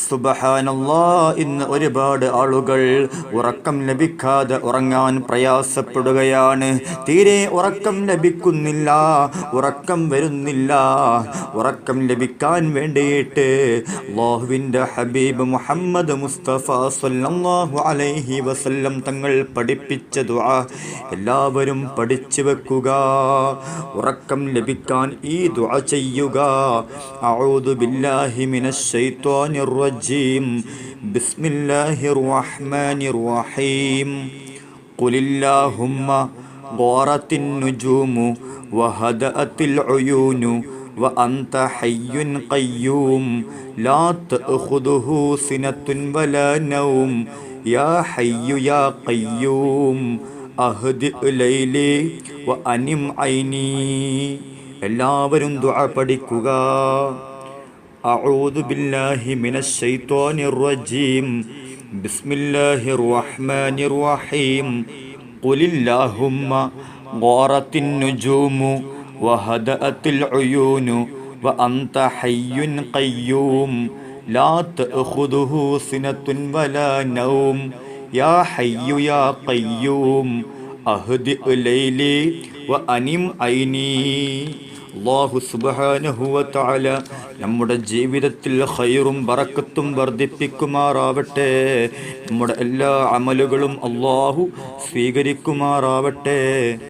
സുബ്ഹാനല്ലാഹ്, ഇന്ന് ഒരുപാട് ആളുകൾ ഉറക്കം ലഭിക്കാതെ ഉറങ്ങാൻ പ്രയാസപ്പെടുകയാണ്. തീരെ ഉറക്കം ലഭിക്കുന്നില്ല, ഉറക്കം വരുന്നില്ല. ഉറക്കം ലഭിക്കാൻ വേണ്ടിയിട്ട് അല്ലാഹുവിൻ്റെ ഹബീബ് മുഹമ്മദ് മുസ്തഫ സ്വല്ലല്ലാഹു അലൈഹി വസല്ലം തങ്ങൾ പഠിപ്പിച്ച ദുആ എല്ലാവരും പഠിച്ചു വെക്കുക. ഉറക്കം ലഭിക്കാൻ ഈ ദുആ ചെയ്യുക. അഊദു ബില്ലാഹി മിനശ് ശൈത്വാനിർ റജീം. ബിസ്മില്ലാഹിർ റഹ്മാനിർ റഹീം. ഖുലില്ലാഹുമ്മ ഖാറത്തിൻ നുജൂമു വഹദഅത്തിൽ ഉയൂനു വഅൻത ഹയ്യുൻ ഖയ്യൂം ലാ തഅഖുദുഹു സിനത്തുൻ വലാ നൗം യാ ഹയ്യു യാ ഖയ്യൂം അഹ്ദി ലൈലി വഅനിം ഐനി. എല്ലാവരും ദുആ പഠിക്കുക. അഊദു ബില്ലാഹി മിനശ് ശൈത്വാനിർ റജീം. ബിസ്മില്ലാഹിർ റഹ്മാനിർ റഹീം. ഖുലില്ലാഹുമ്മ ഖാറത്തിൻ നുജൂമു വഹദഅത്തിൽ ഉയൂനു വഅൻത ഹയ്യുൻ ഖയ്യൂം ലാ തഅഖുദുഹു സിനത്തുൻ വലാ നൗം യാ ഹയ്യു യാ ഖയ്യൂം അഹ്ദി ലൈലി വഅനിം ഐനി. അല്ലാഹു സുബ്ഹാനഹു വ തആല നമ്മുടെ ജീവിതത്തിൽ ഖൈറും ബറക്കത്തും വർദ്ധിപ്പിക്കുമാറാവട്ടെ. നമ്മുടെ എല്ലാ അമലുകളും അല്ലാഹു സ്വീകരിക്കുമാറാവട്ടെ.